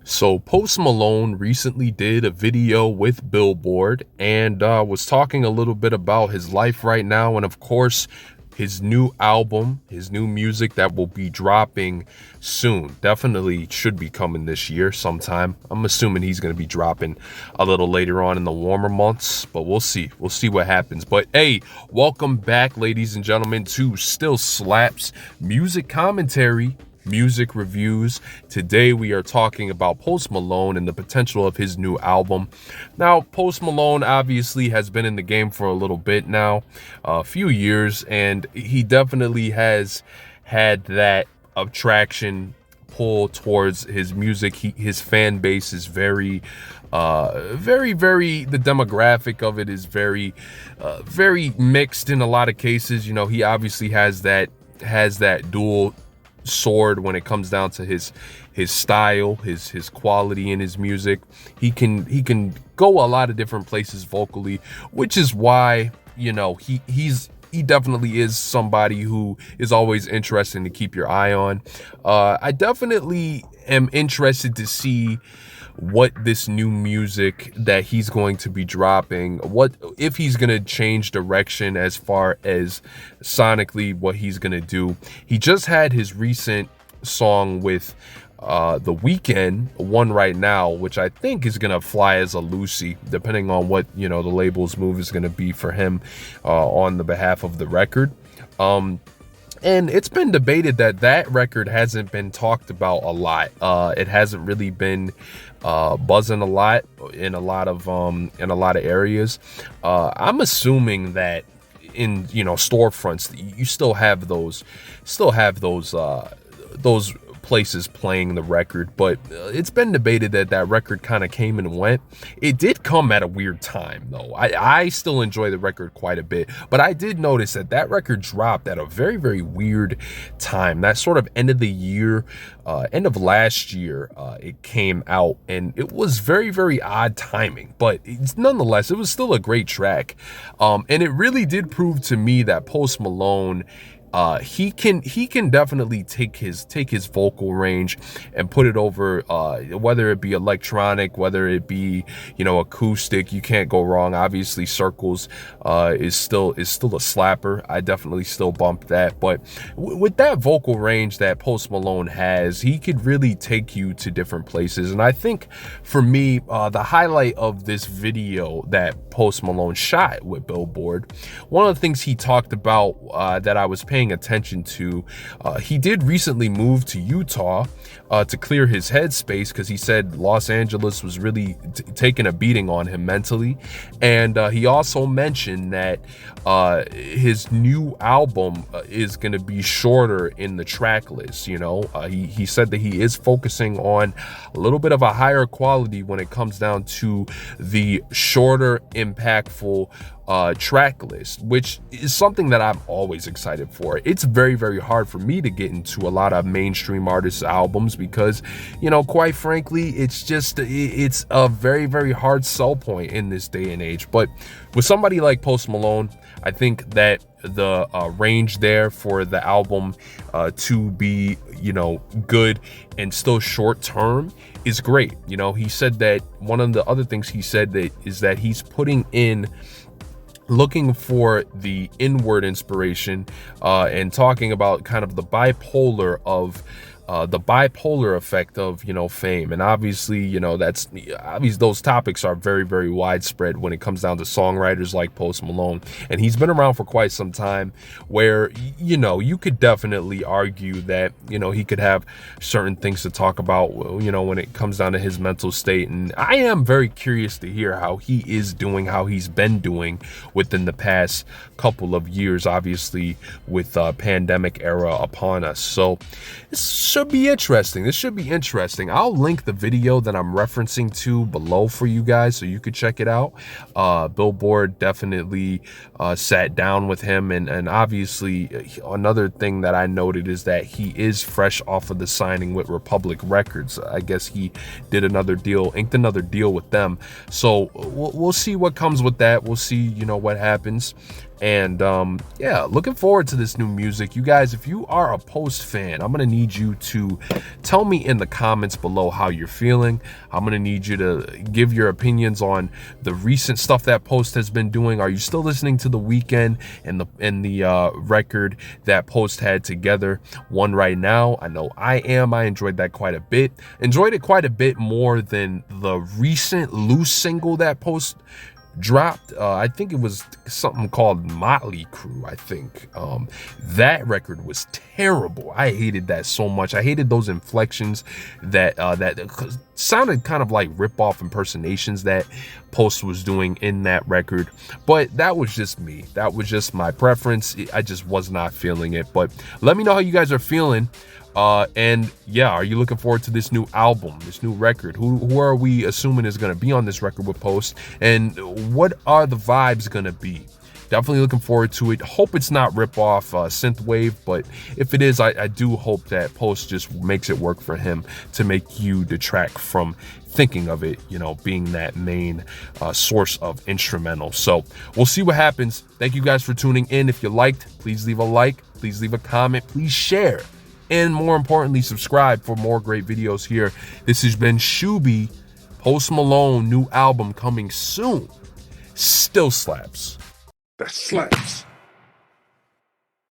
So Post Malone recently did a video with Billboard and was talking a little bit about his life right now, and of course his new album, his new music that will be dropping soon. Definitely should be coming this year sometime. I'm assuming he's going to be dropping a little later on in the warmer months, but we'll see. We'll see what happens. But hey, welcome back, ladies and gentlemen, to Still Slaps Music Commentary, Music Reviews. Today we are talking about Post Malone and the potential of his new album. Now, Post Malone obviously has been in the game for a little bit now, a few years, and he definitely has had that attraction pull towards his music. His fan base is very the demographic of it is very mixed in a lot of cases. You know, he obviously has that dual sword when it comes down to his style, his quality in his music. He can go a lot of different places vocally, which is why, you know, he definitely is somebody who is always interesting to keep your eye on. I definitely am interested to see what this new music that he's going to be dropping, what if he's going to change direction as far as sonically what he's going to do. He just had his recent song with The Weeknd, One Right Now, which I think is going to fly as a Lucy, depending on what, you know, the label's move is going to be for him on the behalf of the record. And it's been debated that record hasn't been talked about a lot. It hasn't really been buzzing a lot in a lot of areas. I'm assuming that in, you know, storefronts, you still have those places playing the record, but it's been debated that record kind of came and went. It did come at a weird time, though. I still enjoy the record quite a bit, but I did notice that record dropped at a very weird time. That sort of end of the year, end of last year, it came out, and it was very odd timing, but nonetheless, it was still a great track. And it really did prove to me that Post Malone, he can definitely take his vocal range and put it over, whether it be electronic, whether it be, you know, acoustic. You can't go wrong. Obviously, Circles is still a slapper. I definitely still bump that. But with that vocal range that Post Malone has, he could really take you to different places. And I think for me, the highlight of this video that Post Malone shot with Billboard, one of the things he talked about that I was paying attention to, he did recently move to Utah to clear his headspace, because he said Los Angeles was really taking a beating on him mentally. And he also mentioned that his new album is going to be shorter in the track list. You know, he said that he is focusing on a little bit of a higher quality when it comes down to the shorter, impactful track list, which is something that I'm always excited for. It's very hard for me to get into a lot of mainstream artists' albums because, you know, quite frankly, it's a very hard sell point in this day and age. But with somebody like Post Malone, I think that the range there for the album to be, you know, good and still short term is great. You know, he said that one of the other things he said is that he's looking for the inward inspiration and talking about kind of the bipolar effect of, you know, fame. And obviously, you know, those topics are very widespread when it comes down to songwriters like Post Malone. And he's been around for quite some time, where, you know, you could definitely argue that, you know, he could have certain things to talk about, you know, when it comes down to his mental state. And I am very curious to hear how he is doing, how he's been doing within the past couple of years, obviously with pandemic era upon us. So this should be interesting. I'll link the video that I'm referencing to below for you guys so you could check it out. Billboard definitely sat down with him, and obviously another thing that I noted is that he is fresh off of the signing with Republic Records. I guess he did inked another deal with them. So we'll see what comes with that. We'll see, you know, what happens. And yeah, looking forward to this new music. You guys, if you are a Post fan, I'm gonna need you to tell me in the comments below how you're feeling. I'm gonna need you to give your opinions on the recent stuff that Post has been doing. Are you still listening to The Weeknd and the record that Post had together, One Right Now? I know I am. I enjoyed that quite a bit. Enjoyed it quite a bit more than the recent loose single that Post dropped. I think it was something called Motley Crue. I think that record was terrible. I hated that so much. I hated those inflections that sounded kind of like rip-off impersonations that Post was doing in that record. But that was just me. That was just my preference. I just was not feeling it. But let me know how you guys are feeling. And yeah, are you looking forward to this new album, this new record? Who are we assuming is going to be on this record with Post? And what are the vibes going to be? Definitely looking forward to it. Hope it's not rip-off synthwave, but if it is, I do hope that Post just makes it work for him to make you detract from thinking of it, you know, being that main source of instrumental. So we'll see what happens. Thank you guys for tuning in. If you liked, please leave a like, please leave a comment, please share. And more importantly, subscribe for more great videos here. This has been Shuby. Post Malone, new album coming soon. Still slaps. That slaps.